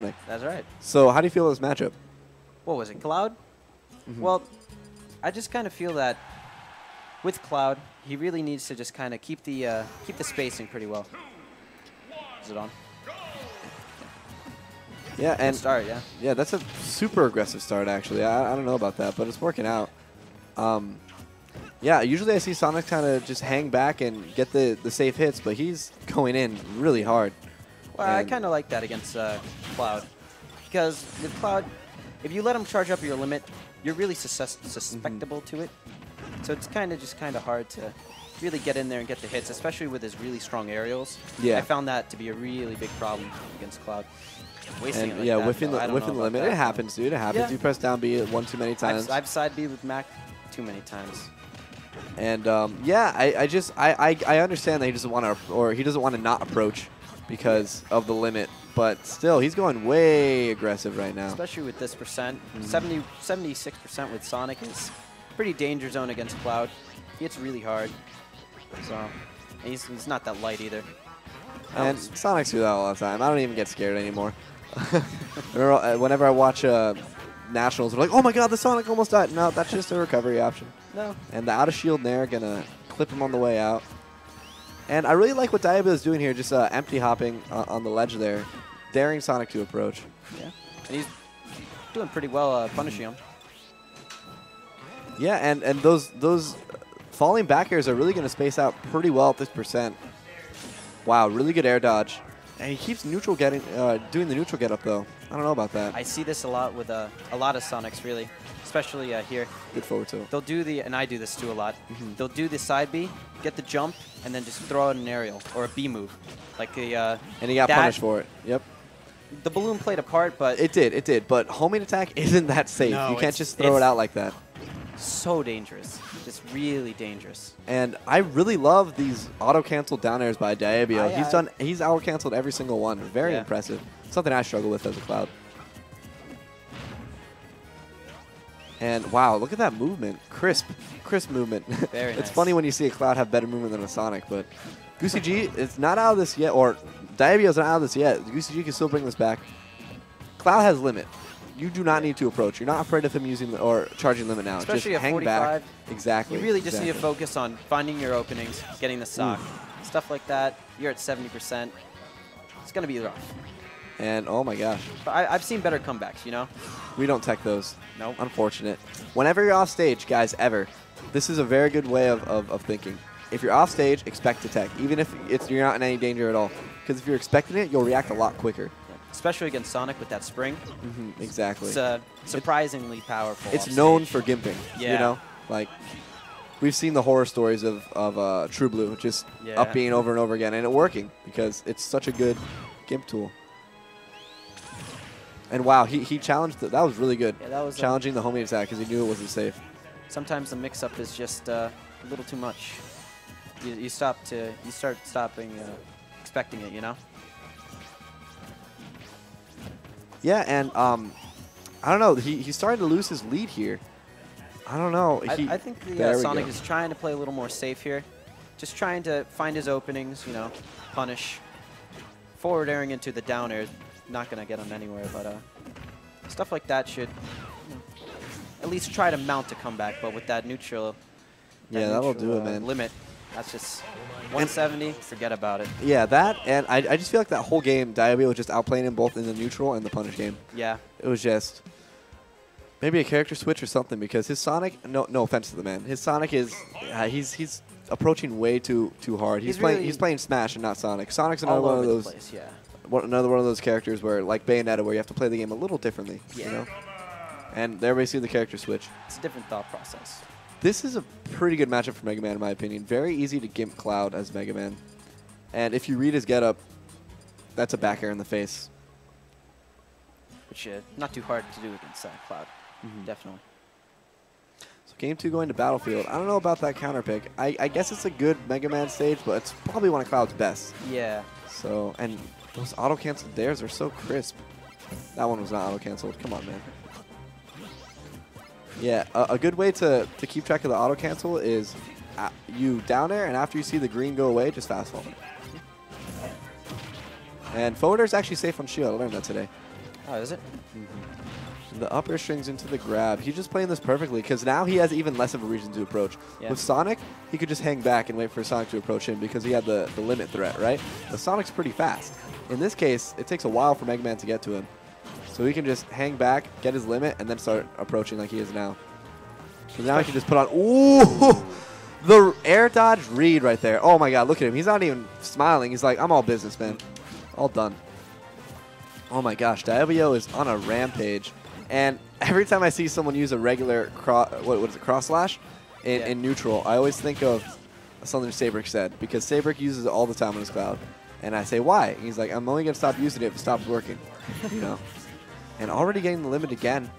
That's right. So how do you feel this matchup? What was it, Cloud? Well, I just kind of feel that with Cloud, he really needs to just kind of keep the spacing pretty well. Is it on? Yeah, and Start, yeah. yeah, that's a super aggressive start actually. I don't know about that, but it's working out. Yeah, usually I see Sonic kind of just hang back and get the safe hits, but he's going in really hard. Well, I kind of like that against Cloud. Because with Cloud, if you let him charge up your limit, you're really susceptible to it. So it's kind of hard to really get in there and get the hits, especially with his really strong aerials. Yeah. I found that to be a really big problem against Cloud. Wasting And it like yeah, that, whiffing though, I don't the know about limit. that, It happens, dude. It happens. Yeah. You press down B one too many times. I've side B with Mac too many times. And yeah, I understand that he doesn't want to, or he doesn't want to not approach because of the limit. But still, he's going way aggressive right now. Especially with this percent. 76% with Sonic is pretty danger zone against Cloud. He hits really hard. So and he's not that light either. And Sonic's do that all the time. I don't even get scared anymore. Whenever I watch Nationals, we're like, oh my god, the Sonic almost died. No, that's just a recovery option. No. And the out of shield there, gonna clip him on the way out. And I really like what Diablo is doing here, just empty hopping on the ledge there, daring Sonic to approach. Yeah. And he's doing pretty well punishing him. Yeah, and those falling back airs are really going to space out pretty well at this percent. Wow, really good air dodge. And he keeps neutral doing the neutral get up though. I don't know about that. I see this a lot with a lot of Sonics, really, especially here. Good forward tilt. They'll do the, and I do this too a lot. They'll do the side B, get the jump, and then just throw out an aerial or a B move, like the. And he got punished for it. Yep. The balloon played a part, but It did. But homing attack isn't that safe. No, You can't it's- just throw it out like that. so dangerous, just really dangerous. And I really love these auto-canceled down airs by Diablo. He's out-canceled every single one. Very Yeah. impressive. Something I struggle with as a Cloud. And wow, look at that movement. Crisp movement. Very It's nice. funny when you see a Cloud have better movement than a Sonic, but Goosey G is not out of this yet, or Diablo's not out of this yet. Goosey G can still bring this back. Cloud has limit. You do not need to approach. You're not afraid of him using or charging limit now. Especially just at hang 45. back. Exactly. You really just need to exactly. focus on finding your openings, getting the sock, stuff like that. You're at 70%. It's gonna be rough. And oh my gosh, But I've seen better comebacks, you know. we don't tech those. Nope. Unfortunate. Whenever you're off stage, guys, ever, this is a very good way of thinking. If you're off stage, expect to tech, even if you're not in any danger at all. Because if you're expecting it, you'll react a lot quicker. Especially against Sonic with that spring. Exactly. It's surprisingly powerful. It's off known stage. for gimping. You Yeah. know, like we've seen the horror stories of True Blue just Yeah. up being over and over again, and it working because it's such a good gimp tool. And wow, he challenged that was really good. Yeah, that was challenging the homing attack because he knew it wasn't safe. Sometimes the mix-up is just a little too much. You start stopping expecting it, you know. Yeah, and I don't know. He's starting to lose his lead here. I don't know. I think There we Sonic go. is trying to play a little more safe here. Just trying to find his openings, you know, punish. Forward airing into the down air, not going to get him anywhere, but stuff like that should at least try to mount a comeback, but with that neutral, Yeah, that'll do it, man. limit, that's just 170, forget about it. Yeah, that, and I just feel like that whole game, Diablo was just outplaying him both in the neutral and the punish game. Yeah. It was just maybe a character switch or something because his Sonic, no offense to the man, his Sonic is, he's approaching way too hard. He's playing Smash and not Sonic. Sonic's another All one over of the those place, yeah. another one of those characters where, like Bayonetta, where you have to play the game a little differently. Yeah. You know? And there we see the character switch. It's a different thought process. This is a pretty good matchup for Mega Man, in my opinion. Very easy to gimp Cloud as Mega Man. And if you read his getup, that's a back air in the face. Which not too hard to do against Cloud. Definitely. So game 2 going to Battlefield. I don't know about that counter pick. I guess it's a good Mega Man stage, but it's probably one of Cloud's best. Yeah. So, and those auto-canceled dares are so crisp. That one was not auto-canceled. Come on, man. Yeah, a good way to keep track of the auto-cancel is you down air, and after you see the green go away, just fast fall. And forward air is actually safe on shield. I learned that today. Oh, is it? The upper strings into the grab. He's just playing this perfectly because now he has even less of a reason to approach. Yeah. With Sonic, he could just hang back and wait for Sonic to approach him because he had the limit threat, right? But Sonic's pretty fast. In this case, it takes a while for Mega Man to get to him. So he can just hang back, get his limit, and then start approaching like he is now. So now he can just put on... Ooh! The air dodge read right there. Oh my god, look at him. He's not even smiling. He's like, I'm all business, man. All done. Oh my gosh, Diablo is on a rampage. And every time I see someone use a regular cross slash in neutral, I always think of something Sabrick said, because Sabrick uses it all the time on his Cloud. And I say, why? And he's like, I'm only going to stop using it if it stops working. You know? And already getting the limit again.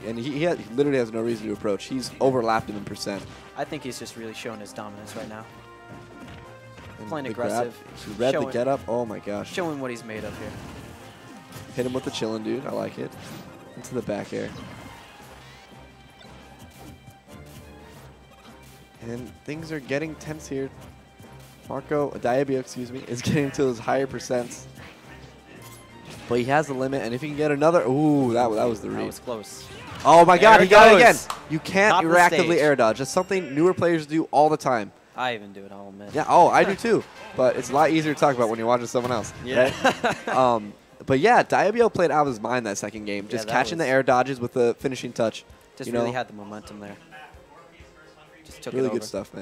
And he literally has no reason to approach. He's overlapped him in percent. I think he's just really showing his dominance right now. And Playing the aggressive. Grab, he read the get up. Oh my gosh. Showing what he's made of here. Hit him with the chillin', dude. I like it. Into the back air. And things are getting tense here. Diablo, excuse me, is getting to those higher percents. But he has the limit, and if he can get another... Ooh, that was the read. That was close. Oh my god, he got it again. You can't Top of the reactively stage. Air dodge. That's something newer players do all the time. I even do it, I'll admit. Yeah, oh, I do too. But it's a lot easier to talk about when you're watching someone else. Yeah. Right? But yeah, Diablo played out of his mind that second game. Just catching the air dodges with the finishing touch. Just you really know? had the momentum there. Just took Really it over. good stuff, man.